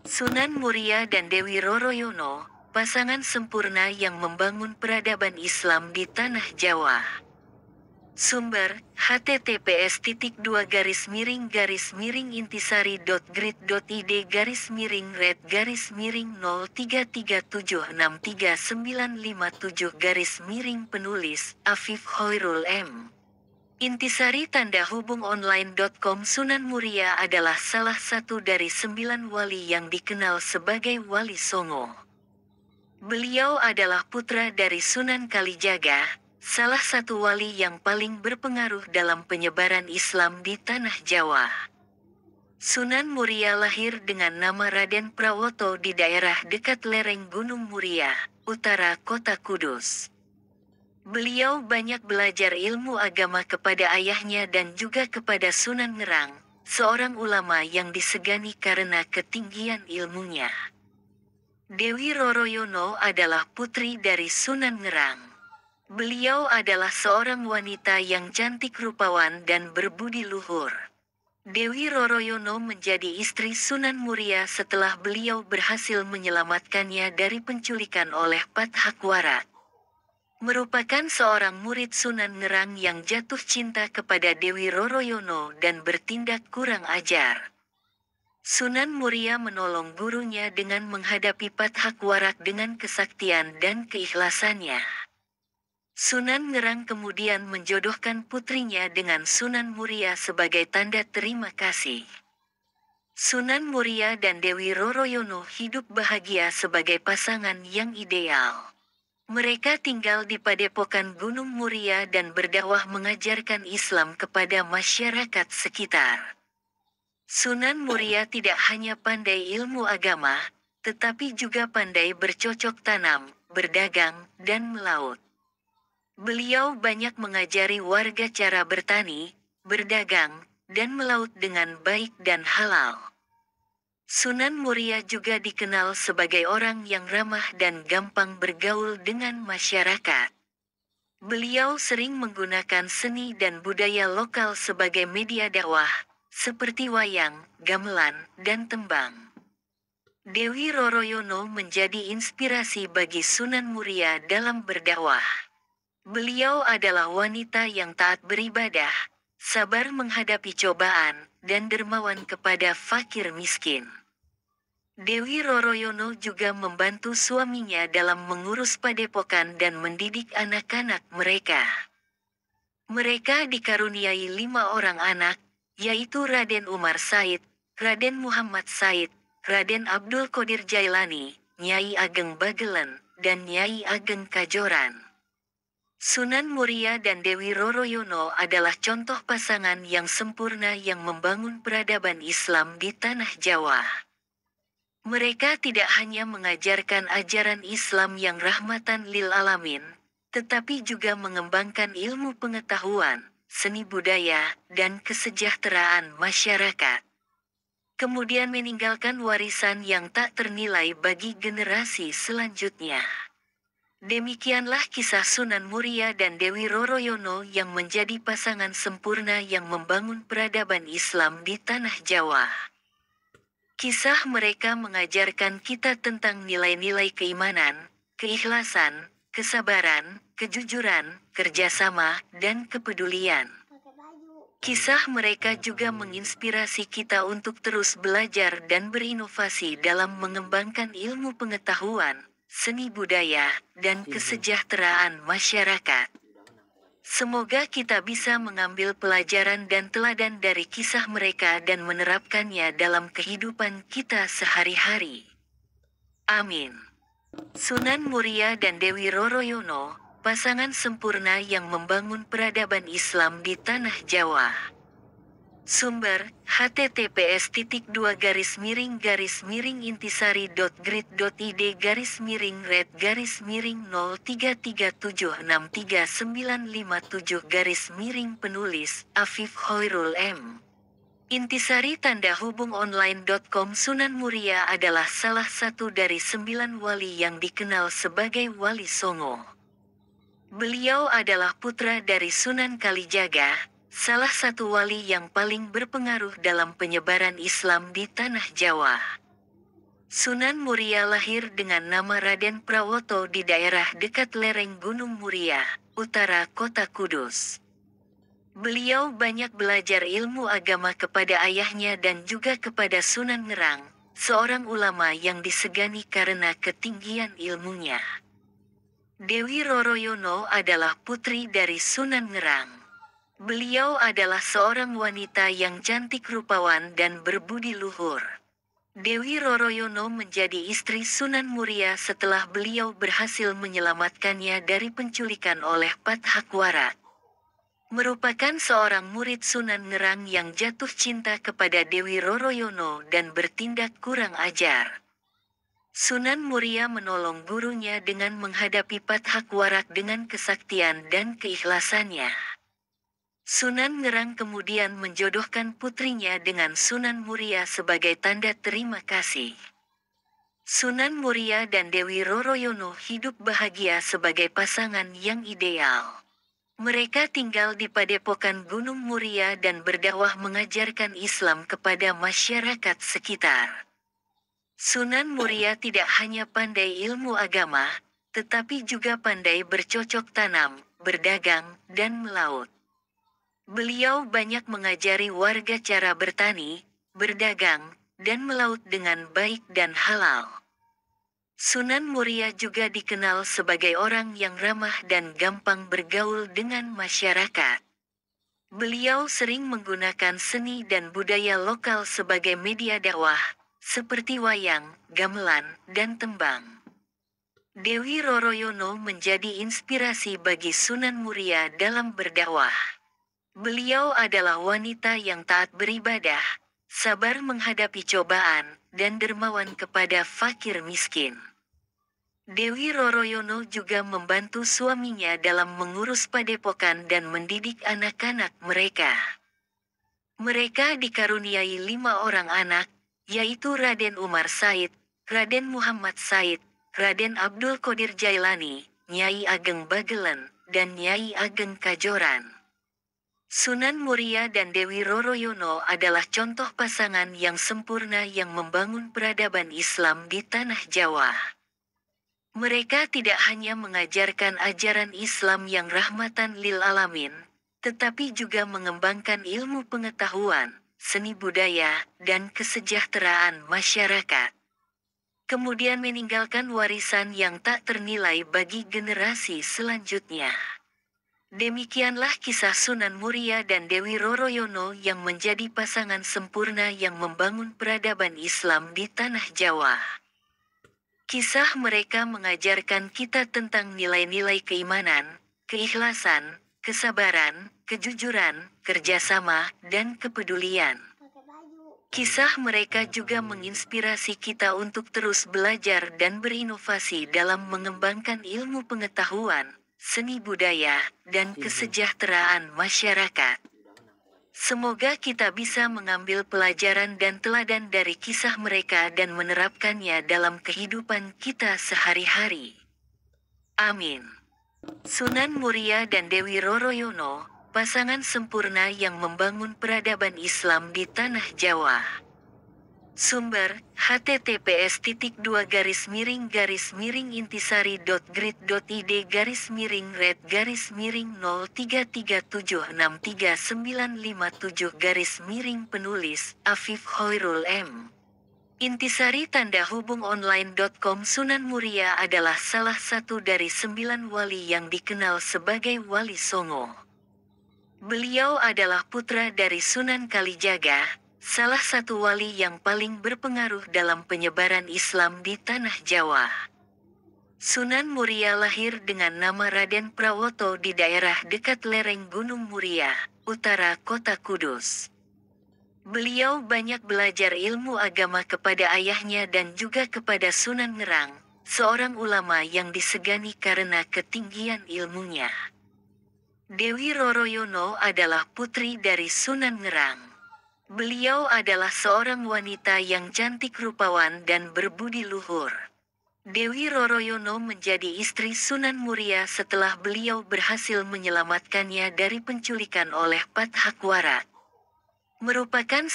Sunan Muria dan Dewi Roroyono, pasangan sempurna yang membangun peradaban Islam di Tanah Jawa. Sumber, https://red-red.id-miring-red-miring-red-miring-0337697-penulis, Afif Hoirul M. Intisari tanda hubung online.com. Sunan Muria adalah salah satu dari 9 wali yang dikenal sebagai Wali Songo. Beliau adalah putra dari Sunan Kalijaga, salah satu wali yang paling berpengaruh dalam penyebaran Islam di Tanah Jawa. Sunan Muria lahir dengan nama Raden Prawoto di daerah dekat lereng Gunung Muria, utara kota Kudus. Beliau banyak belajar ilmu agama kepada ayahnya dan juga kepada Sunan Ngerang, seorang ulama yang disegani karena ketinggian ilmunya. Dewi Roroyono adalah putri dari Sunan Ngerang. Beliau adalah seorang wanita yang cantik rupawan dan berbudi luhur. Dewi Roroyono menjadi istri Sunan Muria setelah beliau berhasil menyelamatkannya dari penculikan oleh Pat Hakwarat. Merupakan seorang murid Sunan Ngerang yang jatuh cinta kepada Dewi Roroyono dan bertindak kurang ajar. Sunan Muria menolong gurunya dengan menghadapi Pat Hakwarat dengan kesaktian dan keikhlasannya. Sunan Ngerang kemudian menjodohkan putrinya dengan Sunan Muria sebagai tanda terima kasih. Sunan Muria dan Dewi Roroyono hidup bahagia sebagai pasangan yang ideal. Mereka tinggal di Padepokan Gunung Muria dan berdakwah mengajarkan Islam kepada masyarakat sekitar. Sunan Muria tidak hanya pandai ilmu agama, tetapi juga pandai bercocok tanam, berdagang, dan melaut. Beliau banyak mengajari warga cara bertani, berdagang, dan melaut dengan baik dan halal. Sunan Muria juga dikenal sebagai orang yang ramah dan gampang bergaul dengan masyarakat. Beliau sering menggunakan seni dan budaya lokal sebagai media dakwah, seperti wayang, gamelan, dan tembang. Dewi Roroyono menjadi inspirasi bagi Sunan Muria dalam berdakwah. Beliau adalah wanita yang taat beribadah, sabar menghadapi cobaan, dan dermawan kepada fakir miskin. Dewi Roroyono juga membantu suaminya dalam mengurus padepokan dan mendidik anak-anak mereka. Mereka dikaruniai 5 orang anak, yaitu Raden Umar Said, Raden Muhammad Said, Raden Abdul Qadir Jailani, Nyai Ageng Bagelen, dan Nyai Ageng Kajoran. Sunan Muria dan Dewi Roroyono adalah contoh pasangan yang sempurna yang membangun peradaban Islam di Tanah Jawa. Mereka tidak hanya mengajarkan ajaran Islam yang rahmatan lil alamin, tetapi juga mengembangkan ilmu pengetahuan, seni budaya, dan kesejahteraan masyarakat. Kemudian meninggalkan warisan yang tak ternilai bagi generasi selanjutnya. Demikianlah kisah Sunan Muria dan Dewi Roroyono yang menjadi pasangan sempurna yang membangun peradaban Islam di Tanah Jawa. Kisah mereka mengajarkan kita tentang nilai-nilai keimanan, keikhlasan, kesabaran, kejujuran, kerjasama, dan kepedulian. Kisah mereka juga menginspirasi kita untuk terus belajar dan berinovasi dalam mengembangkan ilmu pengetahuan, seni budaya, dan kesejahteraan masyarakat. Semoga kita bisa mengambil pelajaran dan teladan dari kisah mereka dan menerapkannya dalam kehidupan kita sehari-hari. Amin. Sunan Muria dan Dewi Roroyono, pasangan sempurna yang membangun peradaban Islam di Tanah Jawa. Sumber, https://red-red.id-miring-red-miring-red-miring-0337697-penulis, Afif Hoirul M. Intisari tanda hubung online.com. Sunan Muria adalah salah satu dari 9 wali yang dikenal sebagai Wali Songo. Beliau adalah putra dari Sunan Kalijaga, salah satu wali yang paling berpengaruh dalam penyebaran Islam di Tanah Jawa. Sunan Muria lahir dengan nama Raden Prawoto di daerah dekat lereng Gunung Muria, utara kota Kudus. Beliau banyak belajar ilmu agama kepada ayahnya dan juga kepada Sunan Ngerang, seorang ulama yang disegani karena ketinggian ilmunya. Dewi Roroyono adalah putri dari Sunan Ngerang. Beliau adalah seorang wanita yang cantik rupawan dan berbudi luhur. Dewi Roroyono menjadi istri Sunan Muria setelah beliau berhasil menyelamatkannya dari penculikan oleh Pat Hakwarat. Merupakan seorang murid Sunan Ngerang yang jatuh cinta kepada Dewi Roroyono dan bertindak kurang ajar. Sunan Muria menolong gurunya dengan menghadapi Pat Hakwarat dengan kesaktian dan keikhlasannya. Sunan Ngerang kemudian menjodohkan putrinya dengan Sunan Muria sebagai tanda terima kasih. Sunan Muria dan Dewi Roroyono hidup bahagia sebagai pasangan yang ideal. Mereka tinggal di padepokan Gunung Muria dan berdakwah mengajarkan Islam kepada masyarakat sekitar. Sunan Muria tidak hanya pandai ilmu agama, tetapi juga pandai bercocok tanam, berdagang, dan melaut. Beliau banyak mengajari warga cara bertani, berdagang, dan melaut dengan baik dan halal. Sunan Muria juga dikenal sebagai orang yang ramah dan gampang bergaul dengan masyarakat. Beliau sering menggunakan seni dan budaya lokal sebagai media dakwah, seperti wayang, gamelan, dan tembang. Dewi Roroyono menjadi inspirasi bagi Sunan Muria dalam berdakwah. Beliau adalah wanita yang taat beribadah, sabar menghadapi cobaan, dan dermawan kepada fakir miskin. Dewi Roroyono juga membantu suaminya dalam mengurus padepokan dan mendidik anak-anak mereka. Mereka dikaruniai 5 orang anak, yaitu Raden Umar Said, Raden Muhammad Said, Raden Abdul Qadir Jailani, Nyai Ageng Bagelen, dan Nyai Ageng Kajoran. Sunan Muria dan Dewi Roroyono adalah contoh pasangan yang sempurna yang membangun peradaban Islam di tanah Jawa. Mereka tidak hanya mengajarkan ajaran Islam yang rahmatan lil alamin, tetapi juga mengembangkan ilmu pengetahuan, seni budaya, dan kesejahteraan masyarakat. Kemudian meninggalkan warisan yang tak ternilai bagi generasi selanjutnya. Demikianlah kisah Sunan Muria dan Dewi Roroyono yang menjadi pasangan sempurna yang membangun peradaban Islam di tanah Jawa. Kisah mereka mengajarkan kita tentang nilai-nilai keimanan, keikhlasan, kesabaran, kejujuran, kerjasama, dan kepedulian. Kisah mereka juga menginspirasi kita untuk terus belajar dan berinovasi dalam mengembangkan ilmu pengetahuan, seni budaya, dan kesejahteraan masyarakat. Semoga kita bisa mengambil pelajaran dan teladan dari kisah mereka dan menerapkannya dalam kehidupan kita sehari-hari. Amin. Sunan Muria dan Dewi Roroyono, pasangan sempurna yang membangun peradaban Islam di tanah Jawa. Sumber, https://red-miring-red-miring-33763957957 Afif Khairul M. Intisari tanda hubung online.com. Sunan Muria adalah salah satu dari 9 wali yang dikenal sebagai Wali Songo. Beliau adalah putra dari Sunan Kalijaga, salah satu wali yang paling berpengaruh dalam penyebaran Islam di tanah Jawa. Sunan Muria lahir dengan nama Raden Prawoto di daerah dekat lereng Gunung Muria, utara kota Kudus. Beliau banyak belajar ilmu agama kepada ayahnya dan juga kepada Sunan Ngerang, seorang ulama yang disegani karena ketinggian ilmunya. Dewi Roroyono adalah putri dari Sunan Ngerang. Beliau adalah seorang wanita yang cantik rupawan dan berbudi luhur. Dewi Roroyono menjadi istri Sunan Muria setelah beliau berhasil menyelamatkannya dari penculikan oleh Pat Hakwarat. Merupakan